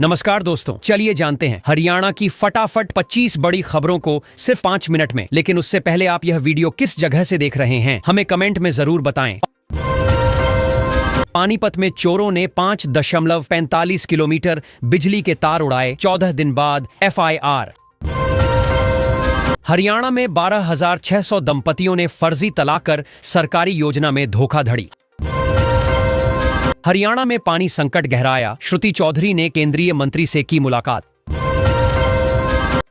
नमस्कार दोस्तों, चलिए जानते हैं हरियाणा की फटाफट 25 बड़ी खबरों को सिर्फ 5 मिनट में। लेकिन उससे पहले आप यह वीडियो किस जगह से देख रहे हैं हमें कमेंट में जरूर बताएं। पानीपत में चोरों ने 5.45 किलोमीटर बिजली के तार उड़ाए, 14 दिन बाद FIR। हरियाणा में 12,600 दंपतियों ने फर्जी तलाक कर सरकारी योजना में धोखाधड़ी। हरियाणा में पानी संकट गहराया, श्रुति चौधरी ने केंद्रीय मंत्री से की मुलाकात।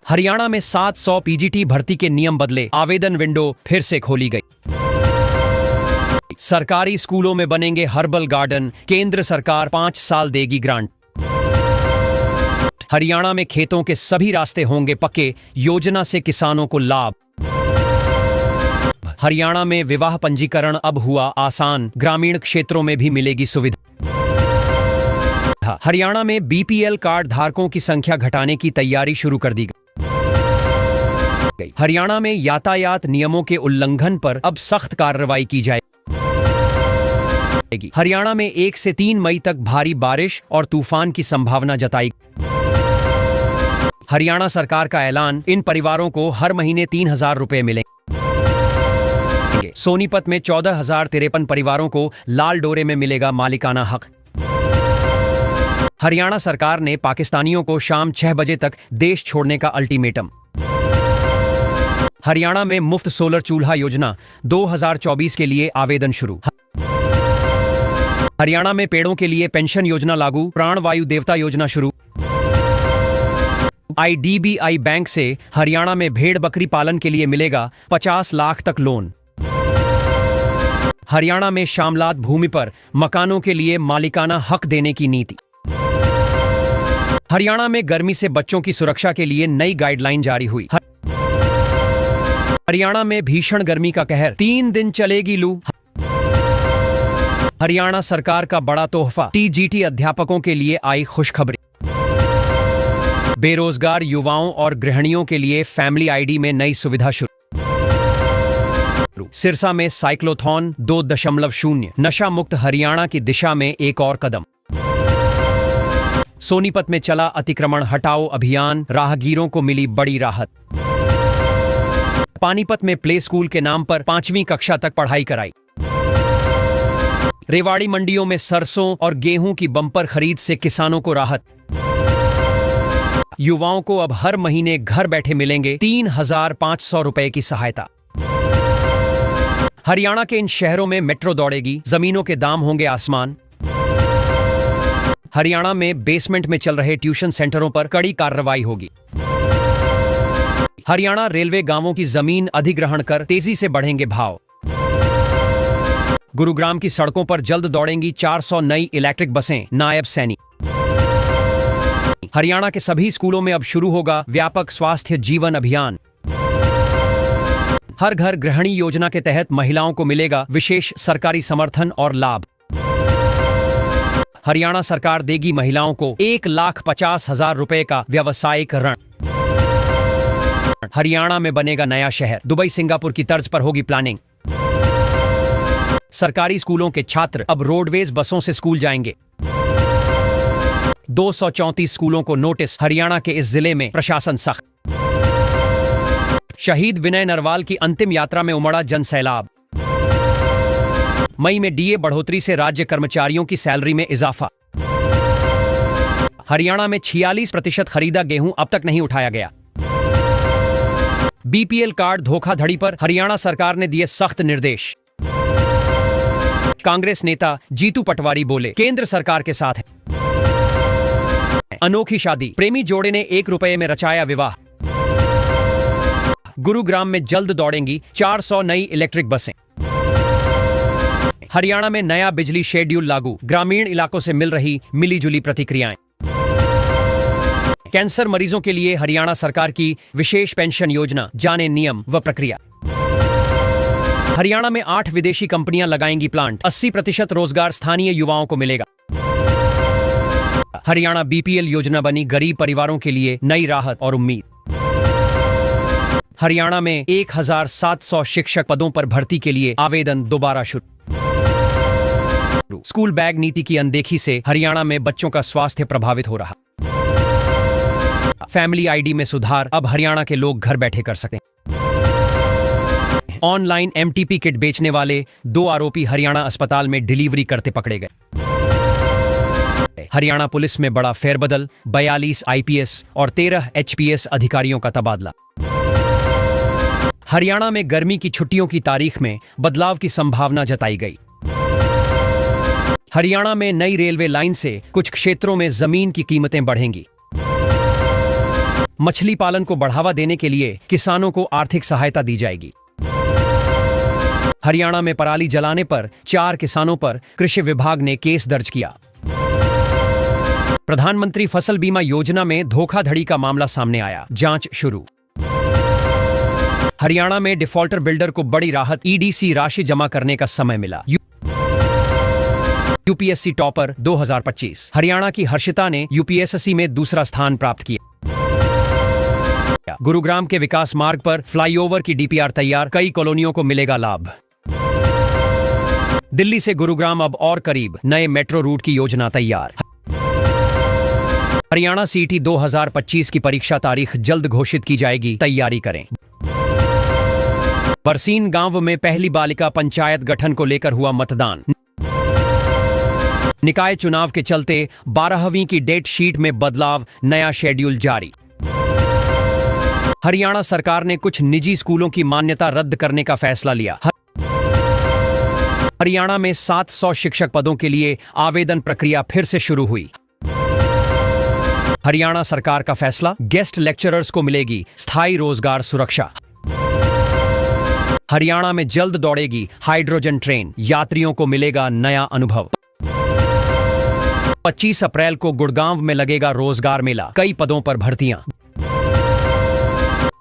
हरियाणा में 700 PGT भर्ती के नियम बदले, आवेदन विंडो फिर से खोली गई। सरकारी स्कूलों में बनेंगे हर्बल गार्डन, केंद्र सरकार 5 साल देगी ग्रांट। हरियाणा में खेतों के सभी रास्ते होंगे पक्के, योजना से किसानों को लाभ। हरियाणा में विवाह पंजीकरण अब हुआ आसान, ग्रामीण क्षेत्रों में भी मिलेगी सुविधा। हरियाणा में BPL कार्ड धारकों की संख्या घटाने की तैयारी शुरू कर दी गई। हरियाणा में यातायात नियमों के उल्लंघन पर अब सख्त कार्रवाई की जाएगी। हरियाणा में 1 से 3 मई तक भारी बारिश और तूफान की संभावना जताई। हरियाणा सरकार का ऐलान, इन परिवारों को हर महीने 3,000 रुपए मिलेंगे। सोनीपत में 14,053 परिवारों को लाल डोरे में मिलेगा मालिकाना हक। हरियाणा सरकार ने पाकिस्तानियों को शाम 6 बजे तक देश छोड़ने का अल्टीमेटम। हरियाणा में मुफ्त सोलर चूल्हा योजना 2024 के लिए आवेदन शुरू। हरियाणा में पेड़ों के लिए पेंशन योजना लागू, प्राणवायु देवता योजना शुरू। IDBI बैंक से हरियाणा में भेड़ बकरी पालन के लिए मिलेगा 50 लाख तक लोन। हरियाणा में शामलात भूमि पर मकानों के लिए मालिकाना हक देने की नीति। हरियाणा में गर्मी से बच्चों की सुरक्षा के लिए नई गाइडलाइन जारी हुई। हरियाणा में भीषण गर्मी का कहर, 3 दिन चलेगी लू। हरियाणा सरकार का बड़ा तोहफा, TGT अध्यापकों के लिए आई खुशखबरी। बेरोजगार युवाओं और गृहिणियों के लिए फैमिली ID में नई सुविधा शुरू। सिरसा में साइक्लोथॉन 2.0, नशा मुक्त हरियाणा की दिशा में एक और कदम। सोनीपत में चला अतिक्रमण हटाओ अभियान, राहगीरों को मिली बड़ी राहत। पानीपत में प्ले स्कूल के नाम पर 5वीं कक्षा तक पढ़ाई कराई। रेवाड़ी मंडियों में सरसों और गेहूं की बम्पर खरीद से किसानों को राहत। युवाओं को अब हर महीने घर बैठे मिलेंगे 3,500 रुपए की सहायता। हरियाणा के इन शहरों में मेट्रो दौड़ेगी, जमीनों के दाम होंगे आसमान। हरियाणा में बेसमेंट में चल रहे ट्यूशन सेंटरों पर कड़ी कार्रवाई होगी। हरियाणा रेलवे गांवों की जमीन अधिग्रहण कर तेजी से बढ़ेंगे भाव। गुरुग्राम की सड़कों पर जल्द दौड़ेंगी 400 नई इलेक्ट्रिक बसें, नायब सैनी। हरियाणा के सभी स्कूलों में अब शुरू होगा व्यापक स्वास्थ्य जीवन अभियान। हर घर गृहिणी योजना के तहत महिलाओं को मिलेगा विशेष सरकारी समर्थन और लाभ। हरियाणा सरकार देगी महिलाओं को 1,50,000 रुपए का व्यवसायिक ऋण। हरियाणा में बनेगा नया शहर, दुबई सिंगापुर की तर्ज पर होगी प्लानिंग। सरकारी स्कूलों के छात्र अब रोडवेज बसों से स्कूल जाएंगे। 234 स्कूलों को नोटिस, हरियाणा के इस जिले में प्रशासन सख्त। शहीद विनय नरवाल की अंतिम यात्रा में उमड़ा जनसैलाब। मई में DA बढ़ोतरी से राज्य कर्मचारियों की सैलरी में इजाफा। हरियाणा में 46% खरीदा गेहूं अब तक नहीं उठाया गया। BPL कार्ड धोखाधड़ी पर हरियाणा सरकार ने दिए सख्त निर्देश। कांग्रेस नेता जीतू पटवारी बोले, केंद्र सरकार के साथ है। अनोखी शादी, प्रेमी जोड़े ने 1 रुपए में रचाया विवाह। गुरुग्राम में जल्द दौड़ेंगी 400 नई इलेक्ट्रिक बसें। हरियाणा में नया बिजली शेड्यूल लागू, ग्रामीण इलाकों से मिल रही मिलीजुली प्रतिक्रियाएं। कैंसर मरीजों के लिए हरियाणा सरकार की विशेष पेंशन योजना, जाने नियम व प्रक्रिया। हरियाणा में 8 विदेशी कंपनियां लगाएंगी प्लांट, 80% रोजगार स्थानीय युवाओं को मिलेगा। हरियाणा BPL योजना बनी गरीब परिवारों के लिए नई राहत और उम्मीद। हरियाणा में 1,700 शिक्षक पदों पर भर्ती के लिए आवेदन दोबारा शुरू। स्कूल बैग नीति की अनदेखी से हरियाणा में बच्चों का स्वास्थ्य प्रभावित हो रहा। फैमिली आईडी में सुधार, अब हरियाणा के लोग घर बैठे कर सकते हैं। ऑनलाइन एमटीपी किट बेचने वाले 2 आरोपी हरियाणा अस्पताल में डिलीवरी करते पकड़े गए। हरियाणा पुलिस में बड़ा फेरबदल, 42 आईपीएस और 13 एचपीएस अधिकारियों का तबादला। हरियाणा में गर्मी की छुट्टियों की तारीख में बदलाव की संभावना जताई गई। हरियाणा में नई रेलवे लाइन से कुछ क्षेत्रों में जमीन की कीमतें बढ़ेंगी। मछली पालन को बढ़ावा देने के लिए किसानों को आर्थिक सहायता दी जाएगी। हरियाणा में पराली जलाने पर 4 किसानों पर कृषि विभाग ने केस दर्ज किया। प्रधानमंत्री फसल बीमा योजना में धोखाधड़ी का मामला सामने आया, जांच शुरू। हरियाणा में डिफॉल्टर बिल्डर को बड़ी राहत, ईडीसी राशि जमा करने का समय मिला। यूपीएससी टॉपर 2025 हरियाणा की हर्षिता ने यूपीएससी में दूसरा स्थान प्राप्त किया। गुरुग्राम के विकास मार्ग पर फ्लाईओवर की डीपीआर तैयार, कई कॉलोनियों को मिलेगा लाभ। दिल्ली से गुरुग्राम अब और करीब, नए मेट्रो रूट की योजना तैयार। हरियाणा सीटी 2025 की परीक्षा तारीख जल्द घोषित की जाएगी, तैयारी करें। बरसीन गांव में पहली बालिका पंचायत गठन को लेकर हुआ मतदान। निकाय चुनाव के चलते 12वीं की डेट शीट में बदलाव, नया शेड्यूल जारी। हरियाणा सरकार ने कुछ निजी स्कूलों की मान्यता रद्द करने का फैसला लिया। हरियाणा में 700 शिक्षक पदों के लिए आवेदन प्रक्रिया फिर से शुरू हुई। हरियाणा सरकार का फैसला, गेस्ट लेक्चरर्स को मिलेगी स्थायी रोजगार सुरक्षा। हरियाणा में जल्द दौड़ेगी हाइड्रोजन ट्रेन, यात्रियों को मिलेगा नया अनुभव। 25 अप्रैल को गुड़गांव में लगेगा रोजगार मेला, कई पदों पर भर्तियां।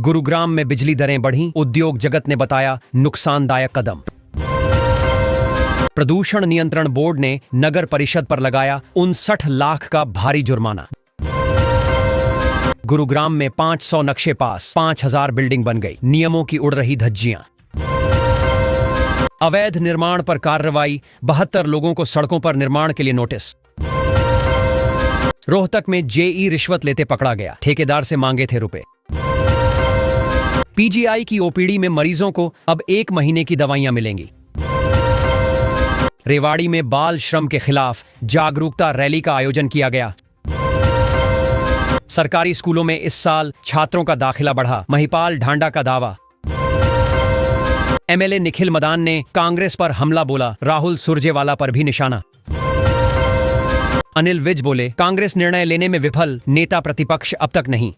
गुरुग्राम में बिजली दरें बढ़ी, उद्योग जगत ने बताया नुकसानदायक कदम। प्रदूषण नियंत्रण बोर्ड ने नगर परिषद पर लगाया 59 लाख का भारी जुर्माना। गुरुग्राम में 500 नक्शे पास, 5000 बिल्डिंग बन गई, नियमों की उड़ रही धज्जियां। अवैध निर्माण पर कार्रवाई, 72 लोगों को सड़कों पर निर्माण के लिए नोटिस। रोहतक में जेई रिश्वत लेते पकड़ा गया, ठेकेदार से मांगे थे रुपए। पीजीआई की ओपीडी में मरीजों को अब 1 महीने की दवाइयां मिलेंगी। रेवाड़ी में बाल श्रम के खिलाफ जागरूकता रैली का आयोजन किया गया। सरकारी स्कूलों में इस साल छात्रों का दाखिला बढ़ा, महिपाल ढांडा का दावा। एमएलए निखिल मदान ने कांग्रेस पर हमला बोला, राहुल सुरजेवाला पर भी निशाना। अनिल विज बोले, कांग्रेस निर्णय लेने में विफल, नेता प्रतिपक्ष अब तक नहीं।